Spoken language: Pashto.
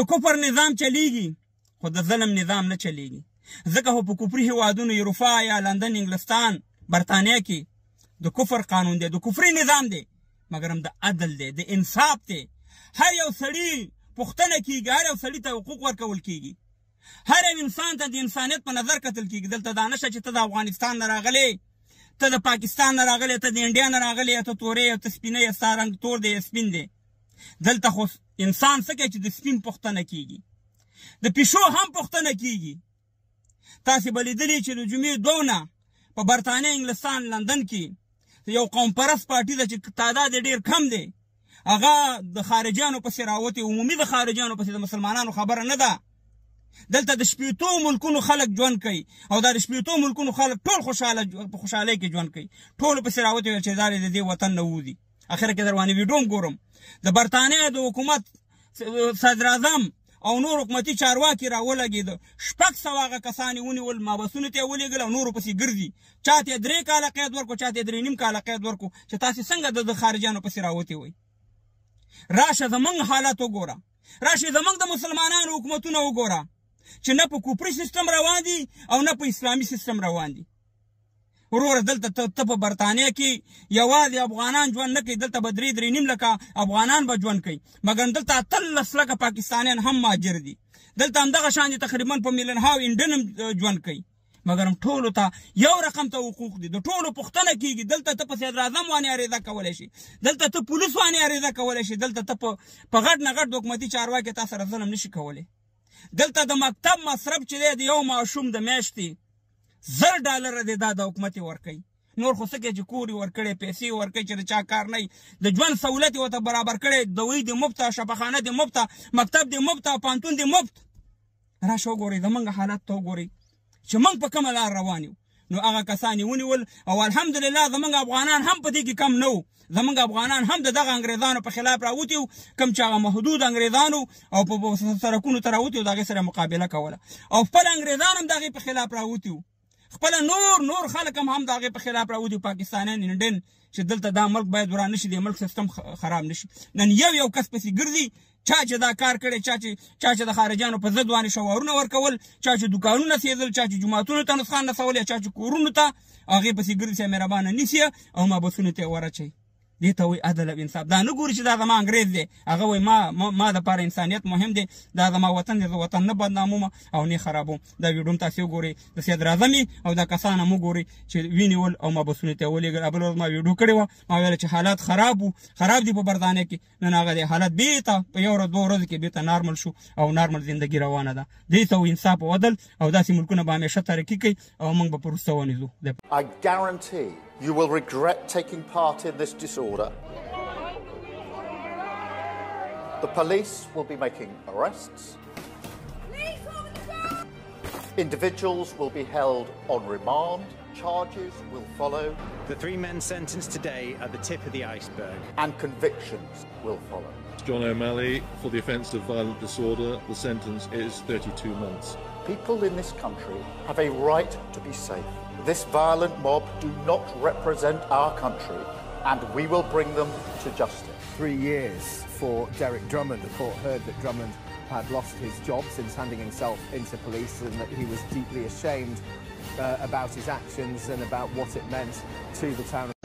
د کفر نظام چلیږي خو د ظلم نظام نه چلیږي ځکه خو په کفري هیوادونو اروپا یا لندن انګلستان برطانیه کې د کفر قانون دی د کفري نظام دی مګر هم د عدل دی د انصاف دی هر یو سړي پوښتنه کیږي هر یو سړي ته حقوق ورکول کیږي هر یو انسان ته د انسانیت په نظر کتل کیږي دلته دا نشته چې ته د افغانستان نه راغلی ته د پاکستان نه راغلی ته د انډیا نه راغلی ته تورې یا ته سپینه یا ستا رنګ تور دی یا سپین دی دلته خو انسان څه کوي چې د سپین پوښتنه کیږي د پیشو هم پوښتنه کیږي تاسې به لیدلي چې د جمعې دوه په برطانیه انګلستان لندن کې یو قوم پرست پارټي ده چې تعداد یې ډېر کم دی هغه د خارجیانو پسې راوتې عمومي د خارجیانو پسې د مسلمانانو خبره نه ده دلته د شپېتو ملکونو خلک ژوند کوي او دا د شپېتو ملکونو خلک ټول په خوشحالۍ کې ژوند کوي ټولو پسې راوتې ویل چې دا د دې وطن نه ووځي اخره کې در باندې ویډیو هم ګورم د برطانیه د حکومت صدراعظم او نور حکومتي چارواکي راولګېده 600 هغه کسان یې ونیول مابسونو ته یې ولېږل او نورو پسې ګرځي چا ته یې 3 کاله قید ورکړو چا ته یې 3.5 کاله قید ورکړو چې تاسې څنګه د خارجیانو پسې راوتې وئ راشه زموږ حالات وګوره راشه زموږ د مسلمانانو حکومتونه وګوره چې نه په کفري سیستم روان دي او نه په اسلامي سیستم روان دي وروره دلته ته په برطانیه کې یوازې افغانان ژوند نه کوي دلته به 3.5 لکه افغانان به ژوند کوي مګر دلته 18 لکه پاکستانیان هم مهاجر دي دلته همدغه شان دي تقریبا په میلیون هاو انډین هم ژوند کوي مګر ټولو ته یو رقم ته حقوق دي د ټولو پوښتنه کیږي دلته ته په صدراعظم باندې عریضه کولی شي دلته ته پولیس باندې عریضه کولی شي دلته ته په غټ نه غټ د حکومتي چارواکي تا سره ظلم نشي کولی دلته د مکتب مصرف چې دی د یو ماشوم د میاشتې $1000 دی دا د حکومت ورکوي نور خو څه کوي چې کور یې ورکړی پیسې یې ورکوي چې د چا کار نه د ژوند سهولت یې ورته برابر کړی دوی د مفت شفاخانه د مفت مکتب د مفت پوهنتون د مفت راشه وګورئ زموږ حالت ته وګورئ چې موږ په کومه لار روان یو نو هغه کسان یې ونیول او الحمدلله زموږ افغانان هم په دې کې کم نه وو زموږ افغانان هم د دغه انګریزانو په خلاف راوتي وو کوم چې هغه محدود انګریزانو او په سرکونو ته راوتي وو د هغې سره مقابله کوله او خپل انګریزان هم د هغې په خلاف راوتي وو خپله نور خلک هم د هغې په خلاف راوتي وو پاکستانیان انډین چې دلته دا ملک باید وران نشي د ملک سیستم خراب نشي نن یو کس پسې ګرځي چا چې دا کار کړی چا چې د خارجیانو په ضد باندې شعارونه ورکول چا چې دوکانونه سیدل چا چې جوماتونو ته نسخان رسول یا چا چې کورونو ته هغې پسې ګرځي مهربانه نیسي او مابسونو ته یې ورچوي دې ته وایي عدل او انصاف دا نه ګوري چې دا زما انګریز دی هغه وایي ما دپاره انسانیت مهم دی دا زما وطن دی زه وطن نه بدناموم او نه خرابوم دا ویډیو هم تاسې وګورئ د صدراعظم او دا کسان هم وګورئ چې ونیول او مابسونو ته یې ولېږل بله ورځ ما ویډیو کړې وه ما ویله چې حالات خراب دي په برطانیه کې نن هغه دی حالات بېرته په یو ورځ 2 ورځو کې بېرته نارمل شو او نارمل زندګي روانه ده دې ته انصاف او عدل او داسې ملکونه به همیشه ترقي کوي او موږ به په وروسته ونیځو I guarantee you will regret taking part in this disorder. The police will be making arrests. Individuals will be held on remand. Charges will follow. The 3 men sentenced today are the tip of the iceberg. And convictions will follow. John O'Malley, for the offence of violent disorder, the sentence is 32 months. People in this country have a right to be safe. This violent mob do not represent our country, and we will bring them to justice. 3 years for Derek Drummond. The court heard that Drummond had lost his job since handing himself into police and that he was deeply ashamed about his actions and about what it meant to the town.